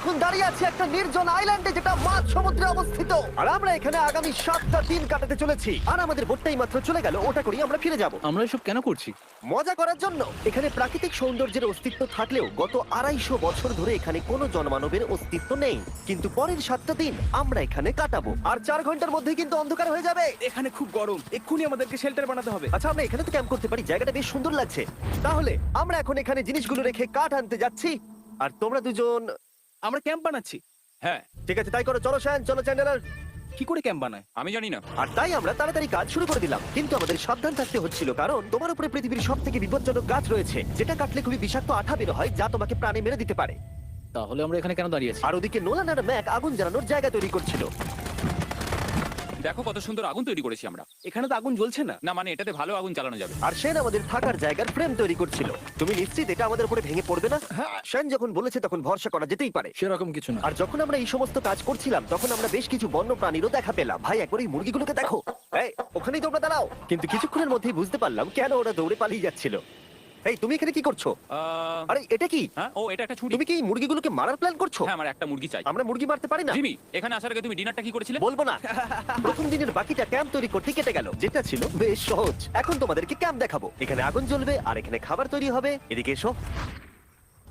এখন দাঁড়িয়ে আছি একটা নির্জন আইল্যান্ডে যেটা মাঝ সমুদ্রে অবস্থিত, আর আমরা এখানে আগামী 7টা দিন কাটাতে চলেছি। আর আমাদের বোটটাই মাত্র চলে গেল, ওটা করি আমরা ফিরে যাব আমরা এসব কেন করছি? মজা করার জন্য। এখানে প্রাকৃতিক সৌন্দর্যের অস্তিত্ব থাকলেও গত 250 বছর ধরে এখানে কোনো জনমানবের অস্তিত্ব নেই। কিন্তু পরের 7টা দিন আমরা এখানে কাটাবো, আর 4 ঘন্টার মধ্যেই কিন্তু অন্ধকার হয়ে যাবে। এখানে খুব গরম, এক্ষুনি আমাদেরকে শেল্টার বানাতে হবে। আচ্ছা, আমরা এখানে তো ক্যাম্প করতে পারি, জায়গাটা বেশ সুন্দর লাগছে। তাহলে আমরা এখন এখানে জিনিসগুলো রেখে কাঠ আনতে যাচ্ছি, আর তোমরা দুজন। আমরা ক্যাম্প বানাচ্ছি। হ্যাঁ, ঠিক আছে, তাই করো। চলো শ্যান, চলো চ্যান্ডেলার। কি করে ক্যাম্প বানায়? আমি জানি না। আর তাই আমরা তাড়াতাড়ি কাজ শুরু করে দিলাম, কিন্তু আমাদের সাবধান থাকতে হচ্ছিল, কারণ তোমার উপরে পৃথিবীর সব থেকে বিপজ্জনক গাছ রয়েছে, যেটা কাটলে খুবই বিষাক্ত আঠা বের হয়, যা তোমাকে প্রাণে মেরে দিতে পারে। তাহলে আমরা এখানে কেন দাঁড়িয়ে আছি? আর ওদিকে নোলান আর ম্যাক আগুন জ্বালানোর জায়গা তৈরি করছিল। দেখো কত সুন্দর আগুন তৈরি করেছি আমরা। এখানে তো আগুন জ্বলছে না। না মানে এটাতে ভালো আগুন চালানো যাবে। আর সেন আমাদের থাকার জায়গার ফ্রেম তৈরি করছিল। তুমি নিশ্চিত এটা আমাদের উপরে ভেঙে পড়বে না? সেন যখন বলেছে তখন ভরসা করা যেতেই পারে। সেরকম কিছু না। আর যখন আমরা এই সমস্ত কাজ করছিলাম তখন আমরা বেশ কিছু বন্য প্রাণীরও দেখা পেলাম। ভাই, একবার এই মুরগিগুলোকে দেখো। এই, ওখানেই তোমরা দাঁড়াও। কিন্তু কিছুক্ষণের মধ্যেই বুঝতে পারলাম কেন ওরা দৌড়ে পালিয়ে যাচ্ছিল। এই, তুমি এখানে কি করছো? আরে এটা কি? হ্যাঁ, ও এটা একটা ছুরি। তুমি কি এই মুরগিগুলোকে মারার প্ল্যান করছো? হ্যাঁ, আমার একটা মুরগি চাই। আমরা মুরগি মারতে পারি না। জিমি, এখানে আসার আগে তুমি ডিনারটা কি করেছিলে? বলবো না। প্রথম দিনের বাকিটা ক্যাম্প তৈরি করতে কেটে গেল, যেটা ছিল বেশ সহজ। এখন তোমাদেরকে ক্যাম্প দেখাবো। এখানে আগুন জ্বলবে আর এখানে খাবার তৈরি হবে। এদিকে এসো।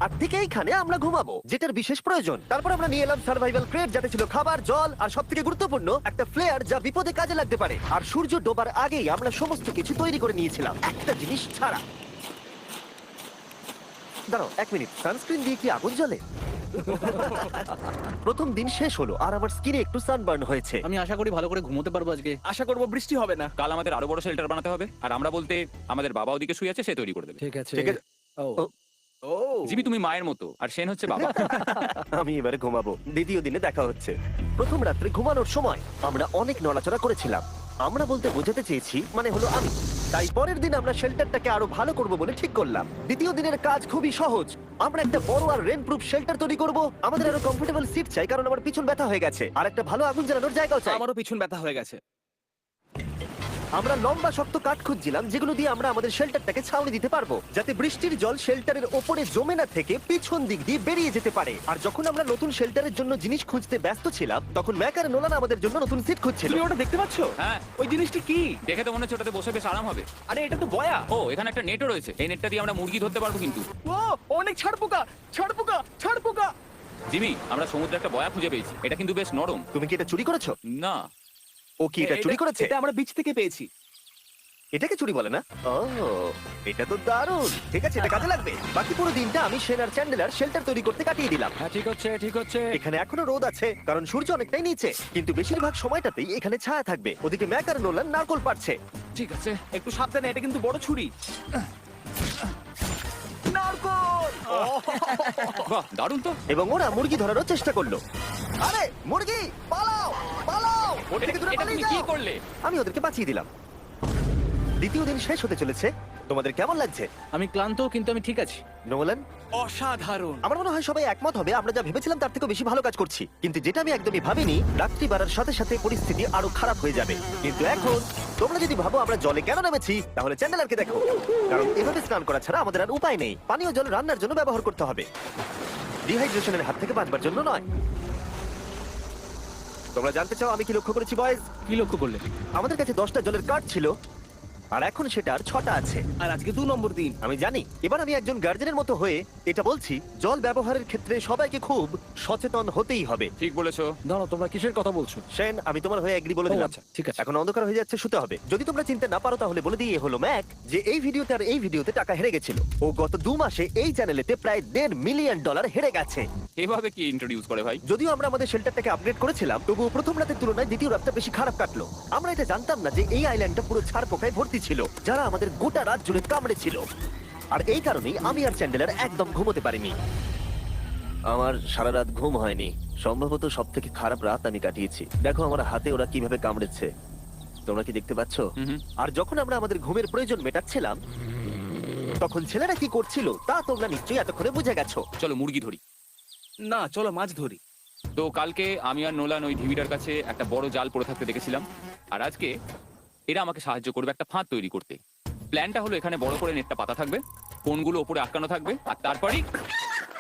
আর ঠিক এইখানে আমরা ঘুমাবো, যেটার বিশেষ প্রয়োজন। তারপর আমরা নিয়ে এলাম সার্ভাইভাল ক্রেট, যাতে ছিল খাবার, জল আর সবথেকে গুরুত্বপূর্ণ একটা ফ্লেয়ার, যা বিপদে কাজে লাগতে পারে। আর সূর্য ডোবার আগেই আমরা সমস্ত কিছু তৈরি করে নিয়েছিলাম, একটা জিনিস ছাড়া। দাঁড়াও 1 মিনিট, সানস্ক্রিন দিয়ে কি আগুন জ্বলে? প্রথম দিন শেষ হলো আর আমার স্কিনে একটু সানবার্ন হয়েছে। আমি আশা করি ভালো করে ঘুমোতে পারবো আজকে। আশা করবো বৃষ্টি হবে না। কাল আমাদের আরো বড় শেল্টার বানাতে হবে, আর আমরা বলতে আমাদের বাবা ওদিকে শুয়ে আছে, সে তৈরি করে দেবে। ঠিক আছে। ঠিক আছে। ও, ও, ও জিমি তুমি মায়ের মতো, আর সেন হচ্ছে বাবা। আমি এবারে ঘুমাবো। দ্বিতীয় দিনে দেখা হচ্ছে। প্রথম রাত্রে ঘুমানোর সময় আমরা অনেক নড়াচড়া করেছিলাম। আমরা বলতে বোঝাতে চেয়েছি, মানে হলো আমি। তাই পরের দিন আমরা শেল্টারটাকে আরো ভালো করব বলে ঠিক করলাম। দ্বিতীয় দিনের কাজ খুবই সহজ। আমরা একটা বড় আর রেন প্রুফ শেল্টার তৈরি করব। আমাদের আরো কমফোর্টেবল সিট চাই, কারণ আমার পিছন ব্যথা হয়ে গেছে, আর একটা ভালো আগুন জ্বালানোর জায়গাও চাই। আমারও পিছন ব্যথা হয়ে গেছে। আমরা লম্বা শক্ত কাঠ খুঁজছিলাম, যেগুলো দিয়ে আমরা আমাদের শেল্টারটাকে ছাউনি দিতে পারবো, যাতে বৃষ্টির জল শেল্টারের ওপরে জমে না থেকে পিছন দিক দিয়ে বেরিয়ে যেতে পারে। আর যখন আমরা নতুন শেল্টারের জন্য জিনিস খুঁজতে ব্যস্ত ছিলাম, তখন ম্যাক আর নোলান আমাদের জন্য নতুন সিট খুঁজছিল। তুমি ওটা দেখতে পাচ্ছ? হ্যাঁ, ওই জিনিসটা কি? দেখে তো মনে হচ্ছে ওটাতে বসে বেশ আরাম হবে। আরে এটা তো বয়া। ও, এখানে একটা নেটও রয়েছে। এই নেটটা দিয়ে আমরা মুরগি ধরতে পারবো। কিন্তু ও অনেক ছাড় পোকা, ছাড় পোকা, ছাড় পোকা। জিমি, আমরা সমুদ্রে একটা বয়া খুঁজে পেয়েছি। এটা কিন্তু বেশ নরম। তুমি কি এটা চুরি করেছো? না, ও কি এটা চুরি করেছে? এটা আমরা বিচ থেকে পেয়েছি। এটাকে চুরি বলে না? ও, এটা তো দারুণ। ঠিক আছে, এটা কাজে লাগবে। বাকি পুরো দিনটা আমি সেন আর চ্যান্ডেলার শেল্টার তৈরি করতে কাটিয়ে দিলাম। হ্যাঁ ঠিক হচ্ছে, ঠিক হচ্ছে। এখানে এখনো রোদ আছে, কারণ সূর্য অনেকটাই নিচে, কিন্তু বেশিরভাগ সময়টাতেই এখানে ছায়া থাকবে। ওদিকে ম্যাক আর নোলান নারকল পাড়ছে। ঠিক আছে। একটু সাবধানে, এটা কিন্তু বড় ছুরি। নারকল। বাহ, দারুণ তো। এবং ওরা মুরগি ধরারও চেষ্টা করলো। আরে মুরগি, পালাও পালাও, ওর থেকে দূরে এটা পালিয়ে তুমি কি যাও। করলে? আমি ওদেরকে বাঁচিয়ে দিলাম। দ্বিতীয় দিন শেষ হতে চলেছে। তোমাদের কেমন লাগছে? আমি ক্লান্ত, কিন্তু আমি ঠিক আছি। নোলান? অসাধারণ। আমার মনে হয় সবাই একমত হবে, আমরা যা ভেবেছিলাম তার থেকে বেশি ভালো কাজ করছি। কিন্তু যেটা আমি একদমই ভাবিনি, রাত্রি বাড়ার সাথে সাথে পরিস্থিতি আরো খারাপ হয়ে যাবে। কিন্তু এখন তোমরা যদি ভাবো আমরা জলে কেন নেমেছি, তাহলে চ্যান্ডেলারকে দেখো। কারণ এভাবে স্নান করা ছাড়া আমাদের আর উপায় নেই। পানীয় জল রান্নার জন্য ব্যবহার করতে হবে, ডিহাইড্রেশনের হাত থেকে বাঁচবার জন্য নয়। তোমরা জানতে চাও আমি কি লক্ষ্য করেছি বয়েজ? কি লক্ষ্য করলে? আমাদের কাছে 10টা জলের কার্ড ছিল, আর এখন সেটা আর 6টা আছে। আর আজকে 2 নম্বর দিন। আমি জানি। এবার আমি একজন গার্জেনের মতো হয়ে এটা বলছি, জল ব্যবহারের ক্ষেত্রে সবাইকে খুব সচেতন হতেই হবে। ঠিক বলেছো। দাঁড়াও, তোমরা কিসের কথা বলছো? সেন, আমি তোমার হয়ে এগ্রি বলে ও, দিলাম। আচ্ছা, ঠিক আছে। এখন অন্ধকার হয়ে যাচ্ছে, শুতে হবে। যদি তোমরা চিনতে না পারো তাহলে বলে দিয়ে হলো ম্যাক যে এই ভিডিওতে আর এই ভিডিওতে টাকা হেরে গেছিল। ও গত 2 মাসে এই চ্যানেলেতে প্রায় $1.5 মিলিয়ন হেরে গেছে। এভাবে কি ইন্ট্রোডিউস করে ভাই? যদিও আমরা আমাদের শেল্টারটাকে আপগ্রেড করেছিলাম, তবুও প্রথম রাতের তুলনায় দ্বিতীয় রাতটা বেশি খারাপ কাটলো। আমরা এটা জানতাম না যে এই আইল্যান্ডটা পুরো ছাড় পোকায় ভর্তি ছিল, যারা আমাদের গোটা রাত জুড়ে কামড়েছিল। আর এই কারণেই আমি আর চ্যান্ডেলার একদম ঘুমোতে পারিনি। আমার সারা রাত ঘুম হয়নি। সম্ভবত সব থেকে খারাপ রাত আমি কাটিয়েছি। দেখো আমার হাতে ওরা কিভাবে কামড়েছে, তোমরা কি দেখতে পাচ্ছ? আর যখন আমরা আমাদের ঘুমের প্রয়োজন মেটাচ্ছিলাম, তখন ছেলেরা কি করছিল তা তোমরা নিশ্চয়ই এতক্ষণে বুঝে গেছো। চলো মুরগি ধরি। না, চলো মাছ ধরি। তো কালকে আমি আর নোলান ওই ঢিবিটার কাছে একটা বড় জাল পড়ে থাকতে দেখেছিলাম, আর আজকে এরা আমাকে সাহায্য করবে একটা ফাঁদ তৈরি করতে। প্ল্যানটা হলো এখানে বড় করে নেটটা পাতা থাকবে, কোনগুলো ওপরে আটকানো থাকবে, আর তারপরেই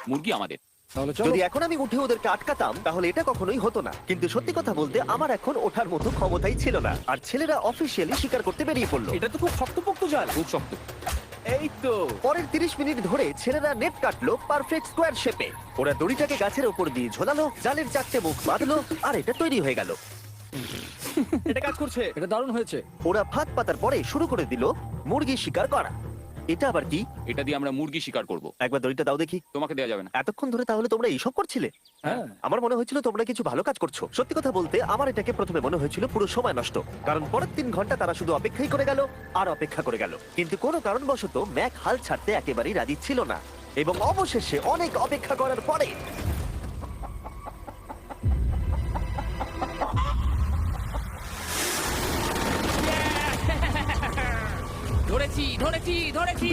মুরগি আমাদের। তাহলে চলো। যদি এখন আমি উঠে ওদেরকে আটকাতাম তাহলে এটা কখনোই হতো না, কিন্তু সত্যি কথা বলতে আমার এখন ওঠার মতো ক্ষমতাই ছিল না। আর ছেলেরা অফিসিয়ালি স্বীকার করতে বেরিয়ে পড়লো। এটা তো খুব শক্তপোক্ত জাল। খুব শক্ত। এই তো। পরের 30 মিনিট ধরে ছেলেরা নেট কাটলো পারফেক্ট স্কোয়ার শেপে। ওরা দড়িটাকে গাছের উপর দিয়ে ঝোলালো, জালের 4টে মুখ বাঁধলো, আর এটা তৈরি হয়ে গেল। এটা কাজ করছে। এটা দারুণ হয়েছে। ওরা ফাঁদ পাতার পরে শুরু করে দিল মুরগি শিকার করা। এটা আবার কি? এটা দিয়ে আমরা মুরগি শিকার করব। একবার দড়িটা দাও দেখি। তোমাকে দেওয়া যাবে না। এতক্ষণ ধরে তাহলে তোমরা এইসব করছিলে? হ্যাঁ। আমার মনে হয়েছিল তোমরা কিছু ভালো কাজ করছো। সত্যি কথা বলতে আমার এটাকে প্রথমে মনে হয়েছিল পুরো সময় নষ্ট, কারণ পরের 3 ঘন্টা তারা শুধু অপেক্ষাই করে গেল আর অপেক্ষা করে গেল। কিন্তু কোনো কারণবশত ম্যাক হাল ছাড়তে একেবারেই রাজি ছিল না, এবং অবশেষে অনেক অপেক্ষা করার পরে ধরেছি ধরেছি ধরেছি।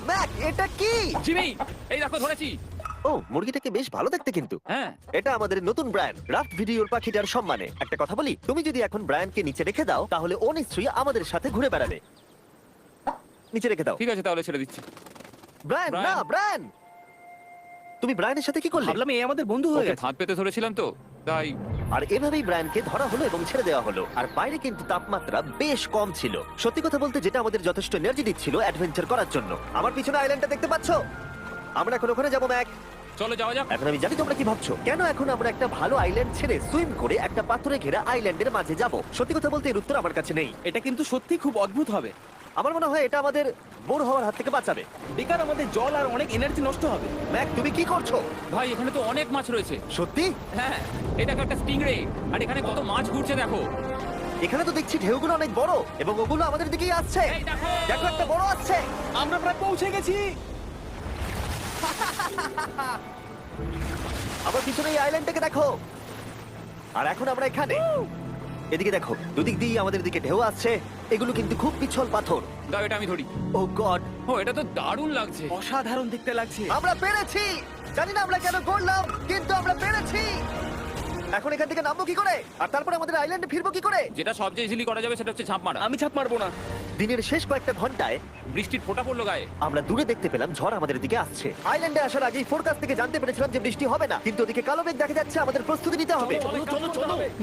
ম্যাক, এটা কি? জিমি, এই দেখো ধরেছি। ও, মুরগিটাকে বেশ ভালো দেখতে কিন্তু। হ্যাঁ। এটা আমাদের নতুন ব্র্যান্ড রাফট ভিডিওর পাখিটার সম্মানে। একটা কথা বলি, তুমি যদি এখন ব্র্যান্ডকে নিচে রেখে দাও তাহলে ও নিশ্চয়ই আমাদের সাথে ঘুরে বেড়াবে। নিচে রেখে দাও। ঠিক আছে তাহলে ছেড়ে দিচ্ছি। ব্রায়ান, না ব্রায়ান, তুমি ব্রায়ানের সাথে কি করলে? ভাবলাম এই আমাদের বন্ধু হয়ে ওকে গেছে। ফাঁদ পেতে ধরেছিলাম তো তাই। আর এভাবেই ব্রায়ানকে ধরা হলো এবং ছেড়ে দেওয়া হলো। আর বাইরে কিন্তু তাপমাত্রা বেশ কম ছিল, সত্যি কথা বলতে যেটা আমাদের যথেষ্ট এনার্জি দিচ্ছিল অ্যাডভেঞ্চার করার জন্য। আমার পিছনে আইল্যান্ডটা দেখতে পাচ্ছো? আমরা এখন ওখানে যাবো ম্যাক। চলো যাওয়া যাক। এখন আমি জানি তোমরা কি ভাবছো, কেন এখন আমরা একটা ভালো আইল্যান্ড ছেড়ে সুইম করে একটা পাথরে ঘেরা আইল্যান্ডের মাঝে যাব? সত্যি কথা বলতে এর উত্তর আমার কাছে নেই। এটা কিন্তু সত্যি খুব অদ্ভুত হবে। আমার মনে হয় এটা আমাদের বোর হওয়ার হাত থেকে বাঁচাবে। বেকার আমাদের জল আর অনেক এনার্জি নষ্ট হবে। ম্যাক, তুমি কি করছো? ভাই এখানে তো অনেক মাছ রয়েছে। সত্যি? হ্যাঁ, এই দেখো একটা স্টিংরে, আর এখানে কত মাছ ঘুরছে দেখো। এখানে তো দেখছি ঢেউগুলো অনেক বড় এবং ওগুলো আমাদের দিকেই আসছে। এই দেখো। দেখো, একটা বড় আসছে। আমরা প্রায় পৌঁছে গেছি। আমার পিছনে এই আইল্যান্ডটাকে দেখো। আর এখন আমরা এখানে। এদিকে দেখো, দুদিক দিয়ে আমাদের দিকে ঢেউ আসছে। এগুলো কিন্তু খুব পিছল পাথর। দাও এটা আমি ধরি। ও গড, ও এটা তো দারুণ লাগছে। অসাধারণ দেখতে লাগছে। আমরা পেরেছি। জানি না আমরা কেন করলাম, কিন্তু আমরা পেরেছি। এখন এখান থেকে নামবো কি করে, আর তারপরে আমাদের আইল্যান্ডে ফিরবো কি করে? যেটা সবচেয়ে ইজিলি করা যাবে সেটা হচ্ছে ঝাঁপ মারা। আমি ছাপ মারবো না। দিনের শেষ কয়েকটা ঘন্টায় বৃষ্টির ফোঁটা পড়লো গায়ে। আমরা দূরে দেখতে পেলাম ঝড় আমাদের দিকে আসছে। আইল্যান্ডে আসার আগেই ফোরকাস্ট থেকে জানতে পেরেছিলাম যে বৃষ্টি হবে না, কিন্তু ওদিকে কালো মেঘ দেখা যাচ্ছে। আমাদের প্রস্তুতি নিতে হবে।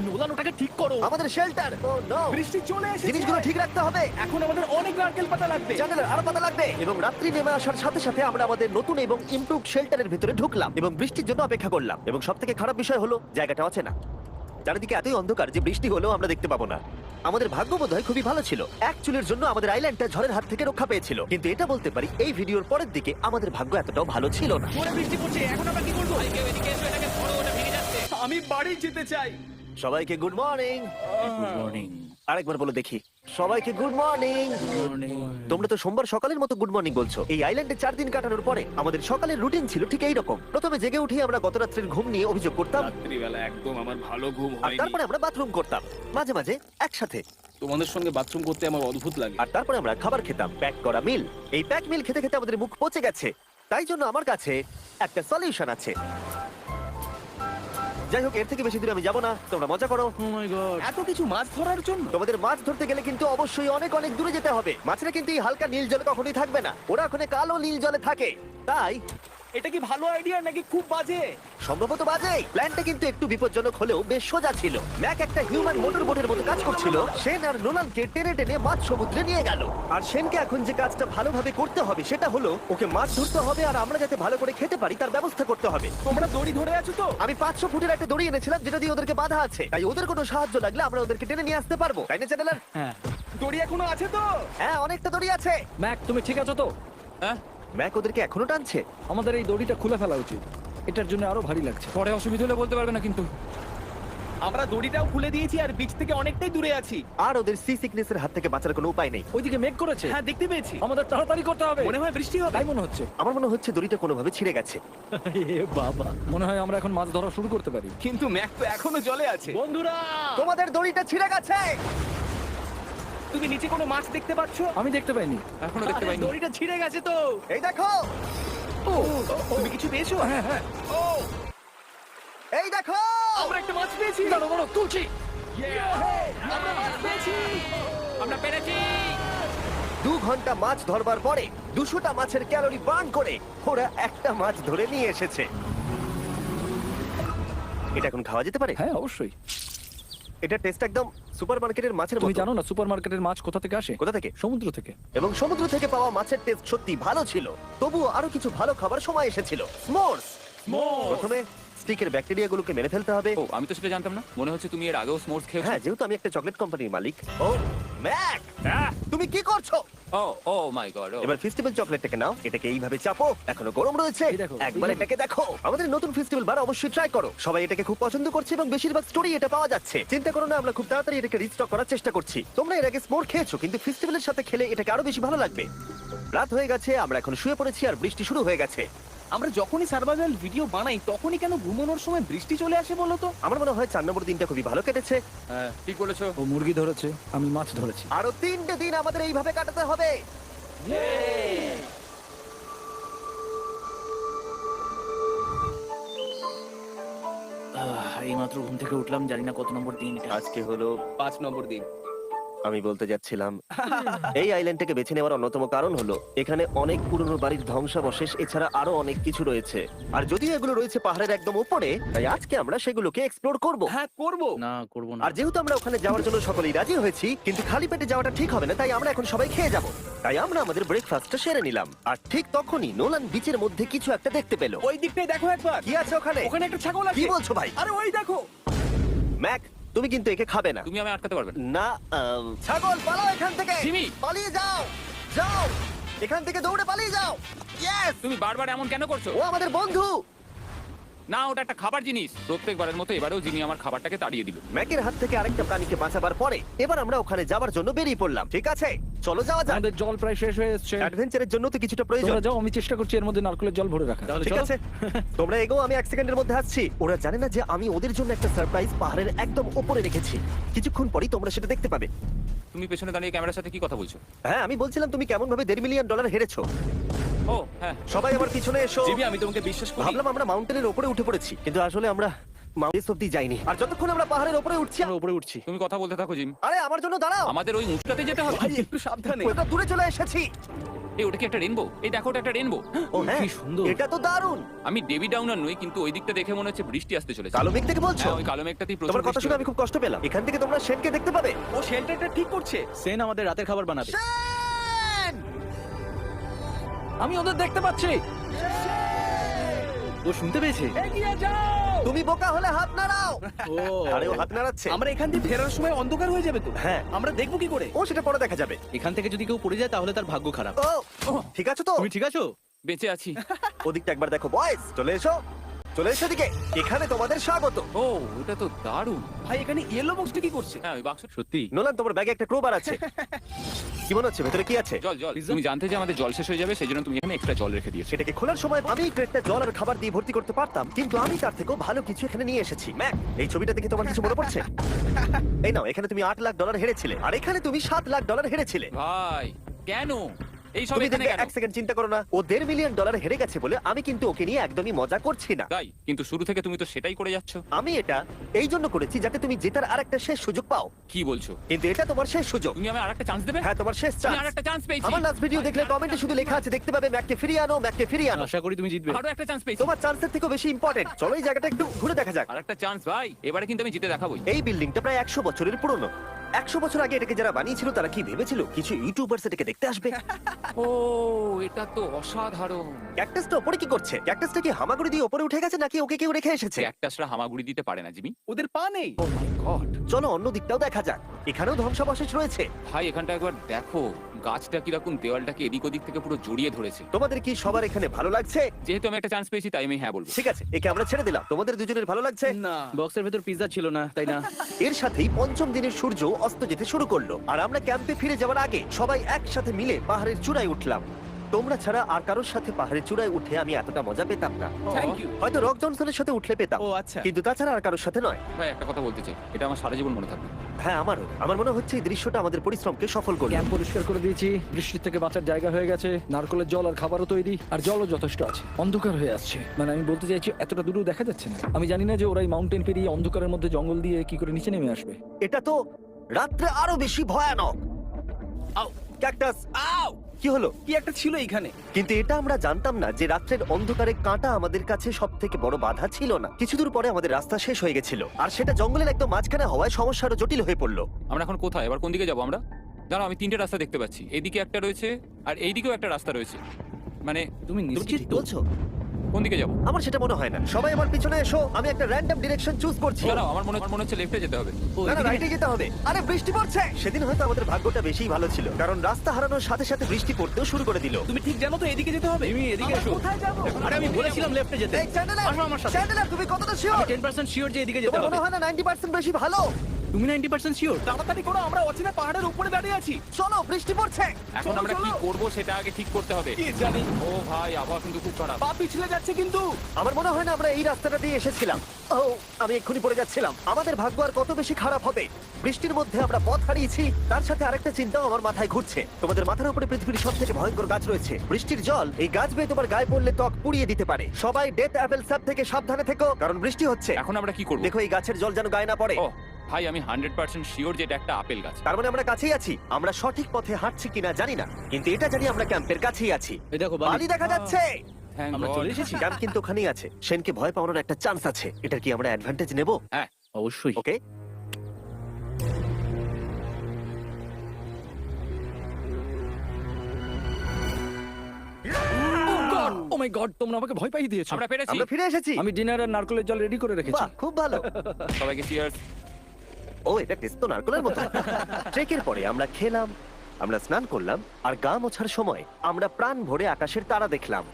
নোলান ওটাকে ঠিক করো। আমাদের শেল্টার, ও নো, বৃষ্টি চলে এসেছে। জিনিসগুলো ঠিক রাখতে হবে। এখন আমাদের অনেক নারকেল পাতা লাগবে। জানালার আরো পাতা লাগবে। এবং রাত্রি নেমে আসার সাথে সাথে আমরা আমাদের নতুন এবং ইমপ্রুভ শেল্টারের ভিতরে ঢুকলাম এবং বৃষ্টির জন্য অপেক্ষা করলাম। এবং সব থেকে খারাপ বিষয় হলো জায়গাটা অচেনা, চারিদিকে এতই অন্ধকার যে বৃষ্টি হলেও আমরা দেখতে পাবো না। আমাদের ভাগ্য বোধহয় খুবই ভালো ছিল, এক চুলের জন্য আমাদের আইল্যান্ডটা ঝড়ের হাত থেকে রক্ষা পেয়েছিল। কিন্তু এটা বলতে পারি এই ভিডিওর পরের দিকে আমাদের ভাগ্য এতটাও ভালো ছিল না। জোরে বৃষ্টি পড়ছে। এখন আমরা কি করবো? কেউ এদিকে এসো, এটাকে ধরো, ওটা ভেঙে যাচ্ছে। আমি বাড়ি যেতে চাই। সবাইকে গুড মর্নিং। Good morning. আরেকবার বলো দেখি, সবাইকে গুড মর্নিং। তোমরা তো সোমবার সকালের মতো গুড মর্নিং বলছো। এই আইল্যান্ডে 4 দিন কাটানোর পরে আমাদের সকালের রুটিন ছিল ঠিক এই রকম। প্রথমে জেগে উঠে আমরা গত রাত্রের ঘুম নিয়ে অভিযোগ করতাম, রাত্রিবেলা একদম আমার ভালো ঘুম আর হয়নি। তারপরে আমরা বাথরুম করতাম, মাঝে মাঝে একসাথে। তোমাদের সঙ্গে বাথরুম করতে আমার অদ্ভুত লাগে। আর তারপরে আমরা খাবার খেতাম, প্যাক করা মিল। এই প্যাক মিল খেতে খেতে আমাদের মুখ পচে গেছে, তাই জন্য আমার কাছে একটা সলিউশন আছে। যাই হোক, এর থেকে বেশি দূরে আমি যাবো না, তোমরা মজা করো। ও মাই গড। এত কিছু মাছ ধরার জন্য? তোমাদের মাছ ধরতে গেলে কিন্তু অবশ্যই অনেক অনেক দূরে যেতে হবে। মাছেরা কিন্তু এই হালকা নীল জলে কখনোই থাকবে না, ওরা ওখানে কালো নীল জলে থাকে। তাই এটা কি ভালো আইডিয়া নাকি খুব বাজে? সম্ভবত বাজে। প্ল্যানটা কিন্তু একটু বিপজ্জনক হলেও বেশ সোজা ছিল। ম্যাক একটা হিউম্যান মোটর বোটের মতো কাজ করছিল। সেন আর নোলানকে টেনে টেনে মাছ সমুদ্রে নিয়ে গেল। আর সেনকে এখন যে কাজটা ভালোভাবে করতে হবে সেটা হলো ওকে মাছ ধরতে হবে, আর আমরা যাতে ভালো করে খেতে পারি তার ব্যবস্থা করতে হবে। তোমরা দড়ি ধরে আছো তো? আমি 500 ফুটের একটা দড়ি এনেছিলাম যেটা দিয়ে ওদেরকে বাঁধা আছে, তাই ওদের কোনো সাহায্য লাগলে আমরা ওদেরকে টেনে নিয়ে আসতে পারবো, তাই না চ্যানেলার? হ্যাঁ। দড়ি এখনো আছে তো? হ্যাঁ, অনেকটা দড়ি আছে। ম্যাক, তুমি ঠিক আছো তো? হ্যাঁ, ম্যাক ওদেরকে এখনো টানছে। আমাদের এই দড়িটা খুলে ফেলা উচিত, এটার জন্য আরো ভারী লাগছে। পরে অসুবিধা হলে বলতে পারবে না কিন্তু। আমরা দড়িটাও খুলে দিয়েছি আর বিচ থেকে অনেকটাই দূরে আছি। আর ওদের সি সিকনেসের হাত থেকে বাঁচার কোনো উপায় নেই। ওইদিকে মেঘ করেছে। হ্যাঁ, দেখতে পেয়েছি। আমাদের তাড়াতাড়ি করতে হবে। মনে হয় বৃষ্টি হবে। তাই মনে হচ্ছে। আমার মনে হচ্ছে দড়িটা কোনোভাবে ছিঁড়ে গেছে। এ বাবা, মনে হয় আমরা এখন মাছ ধরা শুরু করতে পারি। কিন্তু ম্যাক তো এখনো জলে আছে। বন্ধুরা, তোমাদের দড়িটা ছিঁড়ে গেছে। তুমি নিচে কোনো মাছ দেখতে পাচ্ছ? আমি দেখতে পাইনি। এখনো দেখতে আরে, পাইনি। দড়িটা ছিঁড়ে গেছে তো। এই দেখো, তুমি কিছু পেয়েছো? হ্যাঁ হ্যাঁ, এই দেখো। আমরা একটা মাছ পেয়েছি। দাঁড়াও দাঁড়াও, তুলছি। আমরা মাছ পেয়েছি। আমরা পেরেছি। 2 ঘন্টা মাছ ধরবার পরে 200টা মাছের ক্যালোরি বার্ন করে ওরা একটা মাছ ধরে নিয়ে এসেছে। এটা এখন খাওয়া যেতে পারে? হ্যাঁ অবশ্যই। এটা টেস্ট একদম সুপারমার্কেটের মাছের তুমি মতো। জানো না সুপারমার্কেটের মাছ কোথা থেকে আসে? কোথা থেকে? সমুদ্র থেকে। এবং সমুদ্র থেকে পাওয়া মাছের টেস্ট সত্যি ভালো ছিল। তবুও আরো কিছু ভালো খাবার সময় এসেছিল। স্মোর্স। প্রথমে স্টিকের ব্যাকটেরিয়াগুলোকে মেরে ফেলতে হবে। ও আমি তো সেটা জানতাম না, মনে হচ্ছে তুমি এর আগেও স্মোর্স খেয়েছো। হ্যাঁ, যেহেতু আমি একটা চকলেট কোম্পানির মালিক। ও ম্যাক, তুমি কি করছো? ও ও মাই গড। এবার ফেস্টিভ্যাল চকলেটটাকে নাও, এটাকে এইভাবে চাপো, এখনো গরম রয়েছে। এই দেখো, একবার এই দেখো। এটাকে দেখো। আমাদের নতুন ফেস্টিভ্যাল বার অবশ্যই ট্রাই করো। সবাই এটাকে খুব পছন্দ করছে এবং বেশিরভাগ স্টোরি এটা পাওয়া যাচ্ছে। চিন্তা করো না, আমরা খুব তাড়াতাড়ি এটাকে রিস্টক করার চেষ্টা করছি। তোমরা এর আগে স্মোর খেয়েছো, কিন্তু ফেস্টিভ্যালের সাথে খেলে এটাকে আরো বেশি ভালো লাগবে। রাত হয়ে গেছে, আমরা এখন শুয়ে পড়েছি আর বৃষ্টি শুরু হয়ে গেছে। আমরা যখনই সার্ভাইভাল ভিডিও বানাই তখনই কেন ঘুমানোর সময় বৃষ্টি চলে আসে বলো তো? আমার মনে হয় 4 নম্বর দিনটা খুবই ভালো কেটেছে। হ্যাঁ ঠিক বলেছো। ও মুরগি ধরেছে, আমি মাছ ধরেছি। আরো 3টে দিন আমাদের এইভাবে কাটাতে হবে। এই মাত্র ঘুম থেকে উঠলাম, জানি না কত নম্বর দিন। আজকে হলো 5 নম্বর দিন। আমি বলতে যাচ্ছিলাম এই আইল্যান্ডটাকে বেছে নেওয়ার অন্যতম কারণ হলো এখানে অনেক পুরনো বাড়ির ধ্বংসাবশেষ এছাড়া আরো অনেক কিছু রয়েছে। আর যদিও এগুলো রয়েছে পাহাড়ের একদম উপরে, তাই আজকে আমরা সেগুলোকে এক্সপ্লোর করব। হ্যাঁ করব। না করব না। আর যেহেতু আমরা ওখানে যাওয়ার জন্য সকলেই রাজি হয়েছি, কিন্তু খালি পেটে যাওয়াটা ঠিক হবে না, তাই আমরা এখন সবাই খেয়ে যাব। তাই আমরা আমাদের ব্রেকফাস্টটা সেরে নিলাম। আর ঠিক তখনই নোলান বিচের মধ্যে কিছু একটা দেখতে পেল। ওই দিকটাই দেখো একবার। কি আছে ওখানে? ওখানে একটা ছাগল আছে। কি বলছো ভাই? আরে ওই দেখো। ম্যাক, তুমি কিন্তু একে খাবে না। তুমি আমি আটকাতে পারবে না। না, ছাগল পালাও এখান থেকে। জিমি! পালিয়ে যাও, যাও এখান থেকে, দৌড়ে পালিয়ে যাও। ইয়েস, তুমি বারবার এমন কেন করছো? ও আমাদের বন্ধু। না ওটা একটা খাবার জিনিস। প্রত্যেকবারের মতো এবারেও জিমি আমার খাবারটাকে তাড়িয়ে দিল। ম্যাকের হাত থেকে আরেকটা প্রাণীকে বাঁচাবার পরে এবার আমরা ওখানে যাওয়ার জন্য বেরিয়ে পড়লাম। ঠিক আছে, চলো যাওয়া যাক। আমাদের জল প্রায় শেষ হয়ে এসেছে। অ্যাডভেঞ্চারের জন্য তো কিছুটা প্রয়োজন। তোমরা যাও, আমি চেষ্টা করছি এর মধ্যে নারকেলের জল ভরে রাখা। ঠিক আছে, তোমরা এগো, আমি 1 সেকেন্ডের মধ্যে আসছি। ওরা জানে না যে আমি ওদের জন্য একটা সারপ্রাইজ পাহাড়ের একদম উপরে রেখেছি। কিছুক্ষণ পরেই তোমরা সেটা দেখতে পাবে। তুমি পেছনে দাঁড়িয়ে ক্যামেরার সাথে কি কথা বলছো? হ্যাঁ, আমি বলছিলাম তুমি কেমন ভাবে $1.5 মিলিয়ন হেরেছো। ও হ্যাঁ। সবাই আমার পিছনে এসো। জিমি আমি তোমাকে বিশ্বাস করি। ভাবলাম আমরা মাউন্টেনের উপরে উঠে পড়েছি, কিন্তু আসলে আমরা মাউন্টেন অব্দি যাইনি। আর যতক্ষণ আমরা পাহাড়ের উপরে উঠছি, আমরা উপরে উঠছি। তুমি কথা বলতে থাকো জিম। আরে আমার জন্য দাঁড়াও। আমাদের ওই উঁচুটাতে যেতে হবে। ভাই একটু সাবধানে। ওটা দূরে চলে এসেছি। এই ওটা কি একটা রেনবো? এই দেখো ওটা একটা রেনবো। ও হ্যাঁ, কি সুন্দর। এটা তো দারুণ। আমি ডেভি ডাউনার নই, কিন্তু ওই দিকটা দেখে মনে হচ্ছে বৃষ্টি আসতে চলেছে। কালো মেঘ থেকে বলছো? হ্যাঁ, ওই কালো মেঘটাতেই প্রচুর তোমার কথা বৃষ্টি শুনে হবে। আমি খুব কষ্ট পেলাম। এখান থেকে তোমরা শেনকে দেখতে পাবে। ও শেল্টারটা ঠিক করছে। সেন আমাদের রাতের খাবার বানাবে। শেন! আমি ওদের দেখতে পাচ্ছি। ও শুনতে পেয়েছে। এগিয়ে যাও। তুমি বোকা হলে হাত নাড়াও। ও আরে ও হাত নাড়াচ্ছে। আমরা এখান দিয়ে ফেরার সময় অন্ধকার হয়ে যাবে তো। হ্যাঁ। আমরা দেখবো কি করে? ও সেটা পরে দেখা যাবে। এখান থেকে যদি কেউ পড়ে যায় তাহলে তার ভাগ্য খারাপ। ও ঠিক আছে তো? তুমি ঠিক আছো? বেঁচে আছি। ওদিকটা একবার দেখো বয়েস, চলে এসো, চলে এসো দিকে। এখানে তোমাদের স্বাগত। ও এটা তো দারুণ। ভাই এখানে ইয়েলো বক্সটা কি করছে? হ্যাঁ ওই বাক্স। সত্যি? নোলান, তোমার ব্যাগে একটা ক্রোবার আছে। কি মনে হচ্ছে ভেতরে কি আছে? জল জল। তুমি জানতে যে আমাদের জল শেষ হয়ে যাবে, সেজন্য তুমি এখানে এক্সট্রা জল রেখে দিয়েছো। সেটাকে খোলার সময় আমি এই ক্রেটটা জল আর খাবার দিয়ে ভর্তি করতে পারতাম, কিন্তু আমি তার থেকেও ভালো কিছু এখানে নিয়ে এসেছি। ম্যাক, এই ছবিটা দেখে তোমার কিছু মনে পড়ছে? এই নাও, এখানে তুমি $8 লাখ হেরেছিলে, আর এখানে তুমি $7 লাখ হেরেছিলে। ভাই কেন এই সব তুমি এখানে দেখবে, কেন? 1 সেকেন্ড চিন্তা করো না। ও $1.5 মিলিয়ন হেরে গেছে বলে আমি কিন্তু ওকে নিয়ে একদমই মজা করছি না। তাই, কিন্তু শুরু থেকে তুমি তো সেটাই করে যাচ্ছ। আমি এটা এই জন্য করেছি যাতে তুমি জেতার আরেকটা শেষ সুযোগ পাও, কি বলছো? কিন্তু এটা তোমার শেষ সুযোগ। তুমি আমায় আরেকটা চান্স দেবে? হ্যাঁ, তোমার শেষ আমি চান্স। আরেকটা চান্স পেয়েছি। আমার লাস্ট ভিডিও দেখলে কমেন্টে শুধু লেখা আছে, দেখতে পাবে ম্যাককে ফিরিয়ে আনো, ম্যাককে ফিরিয়ে আনো। আশা করি তুমি জিতবে। আরো একটা চান্স পেয়েছি। তোমার চান্সের থেকেও বেশি ইম্পর্টেন্ট। চলো এই জায়গাটা একটু ঘুরে দেখা যাক। আরেকটা চান্স ভাই, এবারে কিন্তু আমি জিতে দেখাবোই। এই বিল্ডিংটা প্রায় 100 বছরের পুরনো। 100 বছর আগে এটাকে যারা বানিয়েছিল তারা কি ভেবেছিল কিছু ইউটিউবার্স এটাকে দেখতে আসবে? ও এটা তো অসাধারণ। ক্যাকটাসটা উপরে কি করছে? ক্যাকটাসটা কি হামাগুড়ি দিয়ে উপরে উঠে গেছে নাকি ওকে কেউ রেখে এসেছে? ক্যাকটাসরা হামাগুড়ি দিতে পারে না জিমি। ওদের পা নেই। ও মাই গড। চলো অন্য দিকটাও দেখা যাক। এখানেও ধ্বংসাবশেষ রয়েছে। ভাই এখানটা একবার দেখো, গাছটা কিরকম দেওয়ালটাকে এদিক ওদিক থেকে পুরো জড়িয়ে ধরেছে। তোমাদের কি সবার এখানে ভালো লাগছে? যেহেতু আমি একটা চান্স পেয়েছি তাই আমি হ্যাঁ বলবো। ঠিক আছে, একে আমরা ছেড়ে দিলাম। তোমাদের দুজনের ভালো লাগছে? না, বক্সের ভেতর পিৎজা ছিল না, তাই না? এর সাথেই পঞ্চম দিনের সূর্য অস্ত যেতে শুরু করলো, আর আমরা ক্যাম্পে ফিরে যাওয়ার আগে সবাই একসাথে মিলে পাহাড়ের চূড়ায় উঠলাম। তোমরা ছাড়া আর কারোর সাথে পাহাড়ের চূড়ায় উঠে আমি এতটা মজা পেতাম না। Thank you. হয়তো রক জনসনের সাথে উঠলে পেতাম, ও আচ্ছা। কিন্তু তাছাড়া আর কারোর সাথে নয়। ভাই একটা কথা বলতে চাই, এটা আমার সারা জীবন মনে থাকবে। হ্যাঁ, আমারও। আমার মনে হচ্ছে এই দৃশ্যটা আমাদের পরিশ্রমকে সফল করবে। ক্যাম্প পরিষ্কার করে দিয়েছি, বৃষ্টির থেকে বাঁচার জায়গা হয়ে গেছে, নারকেলের জল আর খাবারও তৈরি, আর জলও যথেষ্ট আছে। অন্ধকার হয়ে আসছে, মানে আমি বলতে চাইছি এতটা দূরেও দেখা যাচ্ছে না। আমি জানি না যে ওরা এই মাউন্টেন পেরিয়ে অন্ধকারের মধ্যে জঙ্গল দিয়ে কি করে নিচে নেমে আসবে। এটা তো রাত্রে আরো বেশি ভয়ানক। আউ, ক্যাকটাস, আউ! কি হলো? কি একটা ছিল এইখানে। কিন্তু এটা আমরা জানতাম না যে রাত্রের অন্ধকারে কাঁটা আমাদের কাছে সব থেকে বড় বাধা ছিল না। কিছু দূর পরে আমাদের রাস্তা শেষ হয়ে গেছিল, আর সেটা জঙ্গলের একদম মাঝখানে হওয়ায় সমস্যা আরো জটিল হয়ে পড়লো। আমরা এখন কোথায়, এবার কোন দিকে যাবো আমরা? জানো, আমি তিনটে রাস্তা দেখতে পাচ্ছি। এইদিকে একটা রয়েছে, আর এইদিকেও একটা রাস্তা রয়েছে। মানে তুমি তুমি কি নিশ্চিত ঠিক তো? বলছো? কোন দিকে যাবো? আমার সেটা মনে হয় না। সবাই আমার পিছনে এসো, আমি একটা র্যান্ডম ডিরেকশন চুজ করছি। দাঁড়াও, আমার মনে হচ্ছে লেফটে যেতে হবে। ও, না না, এদিকে- রাইটে যেতে হবে। আরে বৃষ্টি পড়ছে। সেদিন হয়তো আমাদের ভাগ্যটা বেশি ভালো ছিল, কারণ রাস্তা হারানোর সাথে সাথে বৃষ্টি পড়তেও শুরু করে দিল। তুমি ঠিক জানো তো এদিকে যেতে হবে? তুমি এদিকে আমরা এসো। কোথায় যাবো? আরে আমি বলেছিলাম লেফটে যেতে। এই চ্যান্ডেলার, আসো আমার সাথে। চ্যান্ডেলার, তুমি কতটা শিওর? আমি 10% শিওর যে এদিকে যেতে তোমার হবে। মনে হয় না 90% বেশি ভালো? তুমি 90% শিওর? তাড়াতাড়ি করো, আমরা অচেনা পাহাড়ের উপরে দাঁড়িয়ে আছি। চলো, বৃষ্টি পড়ছে। এখন চলো, আমরা কি চলো। করব সেটা আগে ঠিক করতে হবে। কি জানি, ও ভাই, আবহাওয়া কিন্তু খুব খারাপ। পা পিছলে যাচ্ছে কিন্তু। আমার মনে হয় না আমরা এই রাস্তাটা দিয়ে এসেছিলাম। ও, আমি এক্ষুনি পড়ে যাচ্ছিলাম। আমাদের ভাগ্য আর কত বেশি খারাপ হবে। বৃষ্টির মধ্যে আমরা পথ হারিয়েছি, তার সাথে আরেকটা চিন্তাও আমার মাথায় ঘুরছে। তোমাদের মাথার উপরে পৃথিবীর সব থেকে ভয়ঙ্কর গাছ রয়েছে। বৃষ্টির জল এই গাছ বেয়ে তোমার গায়ে পড়লে ত্বক পুড়িয়ে দিতে পারে। সবাই ডেথ অ্যাপেল স্যাপ থেকে সাবধানে থেকো, কারণ বৃষ্টি হচ্ছে। এখন আমরা কি করব? দেখো এই গাছের জল যেন গায়ে না পড়ে। ও ভাই, আমি 100% শিওর যে এটা একটা আপেল গাছ। তার মানে আমরা কাছেই আছি। আমরা সঠিক পথে হাঁটছি কিনা জানি না, কিন্তু এটা জানি আমরা ক্যাম্পের কাছেই আছি। এই দেখো বালি বালি। দেখা যাচ্ছে। Thank আমরা God. চলে এসেছি। ক্যাম্প কিন্তু ওখানেই আছে। সেনকে ভয় পাওয়ানোর একটা চান্স আছে। এটা কি আমরা অ্যাডভান্টেজ নেব? হ্যাঁ, অবশ্যই। ওকে। ও মাই গড, তোমরা আমাকে ভয় পাইয়ে দিয়েছো। আমরা পেরেছি। আমরা ফিরে এসেছি। আমি ডিনার আর নারকেলের জল রেডি করে রেখেছি। বাহ, খুব ভালো। সবাইকে চিয়ার্স। ও, এটা টেস্ট তো নারকেলের মতো। ট্রেকের পরে আমরা খেলাম, আমরা স্নান করলাম, আর গা মোছার সময় আমরা প্রাণ ভরে আকাশের তারা দেখলাম।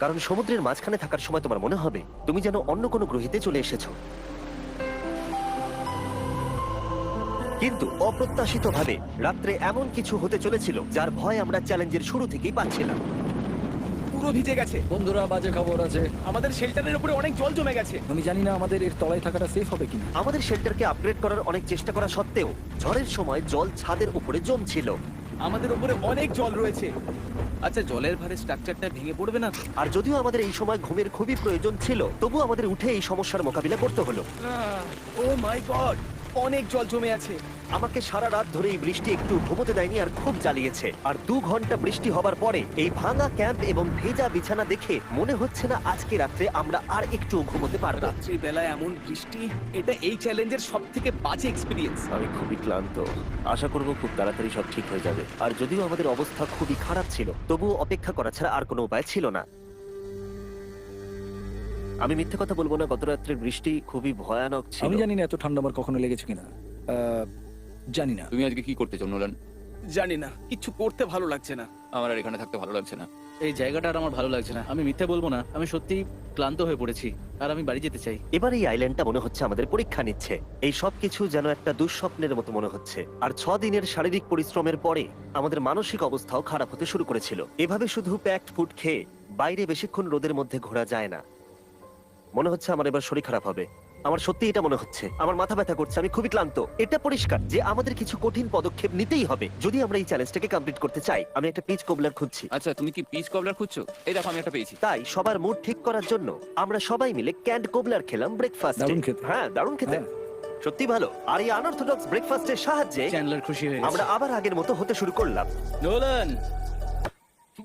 কারণ সমুদ্রের মাঝখানে থাকার সময় তোমার মনে হবে তুমি যেন অন্য কোনো গ্রহেতে চলে এসেছো। কিন্তু অপ্রত্যাশিতভাবে রাত্রে এমন কিছু হতে চলেছিল যার ভয় আমরা চ্যালেঞ্জের শুরু থেকেই পাচ্ছিলাম। পুরো ভিজে গেছে। বন্ধুরা, বাজে খবর আছে। আমাদের শেল্টারের উপরে অনেক জল জমে গেছে। আমি জানি না আমাদের এর তলায় থাকাটা সেফ হবে কিনা। আমাদের শেল্টারকে আপগ্রেড করার অনেক চেষ্টা করা সত্ত্বেও ঝড়ের সময় জল ছাদের উপরে জমছিল। আমাদের উপরে অনেক জল রয়েছে। আচ্ছা, জলের ভারে স্ট্রাকচারটা ভেঙে পড়বে না তো? আর যদিও আমাদের এই সময় ঘুমের খুবই প্রয়োজন ছিল, তবু আমাদের উঠে এই সমস্যার মোকাবিলা করতে হলো। ও মাই গড, অনেক জল জমে আছে। আমাকে সারা রাত ধরে এই বৃষ্টি একটু ঘুমোতে দেয়নি আর খুব জ্বালিয়েছে। আর 2 ঘন্টা বৃষ্টি হবার পরে এই ভাঙা ক্যাম্প এবং ভেজা বিছানা দেখে মনে হচ্ছে না আজকে রাত্রে আমরা আর একটু ঘুমোতে পারবো। রাত্রি বেলায় এমন বৃষ্টি, এটা এই চ্যালেঞ্জের সবথেকে বাজে এক্সপেরিয়েন্স। আমি খুবই ক্লান্ত। আশা করব খুব তাড়াতাড়ি সব ঠিক হয়ে যাবে। আর যদিও আমাদের অবস্থা খুবই খারাপ ছিল, তবুও অপেক্ষা করা ছাড়া আর কোনো উপায় ছিল না। আমি মিথ্যে কথা বলবো না, গত রাত্রের বৃষ্টি খুবই ভয়ানক ছিল। আমি জানি না এত ঠান্ডা আমার কখনো লেগেছে কিনা। জানি না। তুমি আজকে কি করতে চাও নোলান? জানি না, কিছু করতে ভালো লাগছে না। আমার আর এখানে থাকতে ভালো লাগছে না। এই জায়গাটা আর আমার ভালো লাগছে না। আমি মিথ্যে বলবো না, আমি সত্যি ক্লান্ত হয়ে পড়েছি আর আমি বাড়ি যেতে চাই। এবার এই আইল্যান্ডটা মনে হচ্ছে আমাদের পরীক্ষা নিচ্ছে। এই সব কিছু যেন একটা দুঃস্বপ্নের মতো মনে হচ্ছে। আর 6 দিনের শারীরিক পরিশ্রমের পরে আমাদের মানসিক অবস্থাও খারাপ হতে শুরু করেছিল। এভাবে শুধু প্যাকড ফুড খেয়ে বাইরে বেশিক্ষণ রোদের মধ্যে ঘোরা যায় না। মনে হচ্ছে আমার এবার শরীর খারাপ হবে। আমার সত্যি এটা মনে হচ্ছে। আমার মাথা ব্যথা করছে, আমি খুবই ক্লান্ত। এটা পরিষ্কার যে আমাদের কিছু কঠিন পদক্ষেপ নিতেই হবে যদি আমরা এই চ্যালেঞ্জটাকে কমপ্লিট করতে চাই। আমি একটা পিচ কোবলার খুঁজছি। আচ্ছা, তুমি কি পিচ কবলার খুঁজছো? এই দেখো, আমি একটা পেয়েছি। তাই সবার মুড ঠিক করার জন্য আমরা সবাই মিলে ক্যান্ড কোবলার খেলাম ব্রেকফাস্টে। দারুণ খেতে। হ্যাঁ, দারুণ খেতে। হ্যাঁ। সত্যি ভালো। আর এই আনঅর্থোডক্স ব্রেকফাস্টের সাহায্যে চ্যান্ডলার খুশি হয়ে গেছে। আমরা আবার আগের মতো হতে শুরু করলাম। নোলান,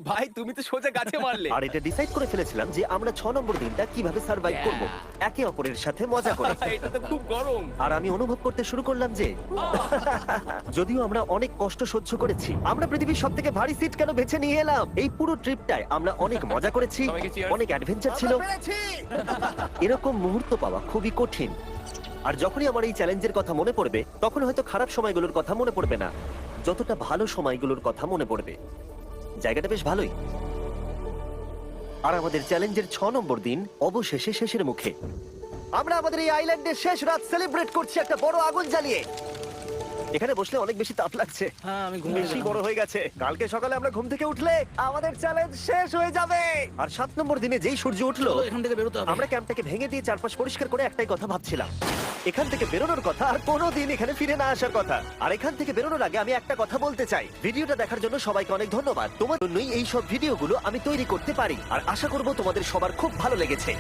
ভাই, তুমি তো সোজা গাছে মারলে। আর এটা ডিসাইড করে ফেলেছিলাম যে আমরা 6 নম্বর দিনটা কিভাবে সার্ভাইভ করব, একে অপরের সাথে মজা করে। এটা তো খুব গরম। আর আমি অনুভব করতে শুরু করলাম যে যদিও আমরা অনেক কষ্ট সহ্য করেছি, আমরা পৃথিবীর সব থেকে ভারী সিট কেন বেছে নিয়ে এলাম। এই পুরো ট্রিপটায় আমরা অনেক মজা করেছি, সবাইকে cheers। অনেক অ্যাডভেঞ্চার ছিল। এরকম মুহূর্ত পাওয়া খুবই কঠিন। আর যখনই আমার এই চ্যালেঞ্জের কথা মনে পড়বে, তখন হয়তো খারাপ সময়গুলোর কথা মনে পড়বে না, যতটা ভালো সময়গুলোর কথা মনে পড়বে। জায়গাটা বেশ ভালোই। আর আমাদের চ্যালেঞ্জের 6 নম্বর দিন অবশেষে শেষের মুখে। আমরা আমাদের এই আইল্যান্ডের শেষ রাত সেলিব্রেট করছি একটা বড় আগুন জ্বালিয়ে। এখানে বসলে অনেক বেশি তাপ লাগছে। হ্যাঁ আমি ঘুমিয়ে বেশি গেলাম। বড় হয়ে গেছে। কালকে সকালে আমরা ঘুম থেকে উঠলে আমাদের চ্যালেঞ্জ শেষ হয়ে যাবে। আর 7 নম্বর দিনে যেই সূর্য উঠলো, চলো, এখান থেকে বেরোতে হবে। আমরা ক্যাম্পটাকে ভেঙে দিয়ে চারপাশ পরিষ্কার করে একটাই কথা ভাবছিলাম, এখান থেকে বেরোনোর কথা আর কোনোদিন এখানে ফিরে না আসার কথা। আর এখান থেকে বেরোনোর আগে আমি একটা কথা বলতে চাই, ভিডিওটা দেখার জন্য সবাইকে অনেক ধন্যবাদ। তোমার জন্যই এই সব ভিডিওগুলো আমি তৈরি করতে পারি, আর আশা করব তোমাদের সবার খুব ভালো লেগেছে।